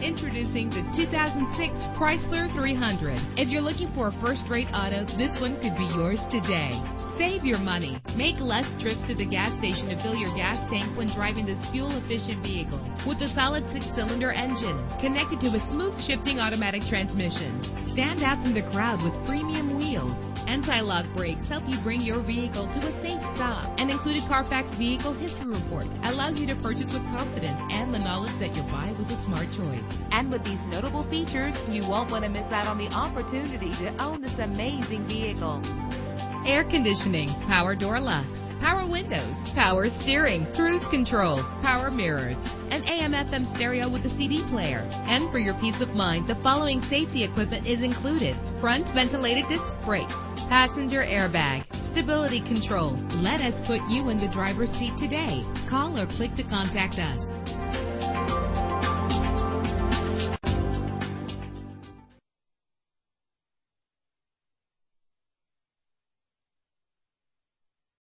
Introducing the 2006 Chrysler 300. If you're looking for a first-rate auto, this one could be yours today. Save your money. Make less trips to the gas station to fill your gas tank when driving this fuel-efficient vehicle. With a solid 6-cylinder engine connected to a smooth shifting automatic transmission. Stand out from the crowd with premium wheels. Anti-lock brakes help you bring your vehicle to a safe stop. An included Carfax Vehicle History Report allows you to purchase with confidence and the knowledge that your buy was a smart choice. And with these notable features, you won't want to miss out on the opportunity to own this amazing vehicle. Air conditioning, power door locks, power windows, power steering, cruise control, power mirrors, an AM/FM stereo with a CD player. And for your peace of mind, the following safety equipment is included: front ventilated disc brakes, passenger airbag, stability control. Let us put you in the driver's seat today. Call or click to contact us.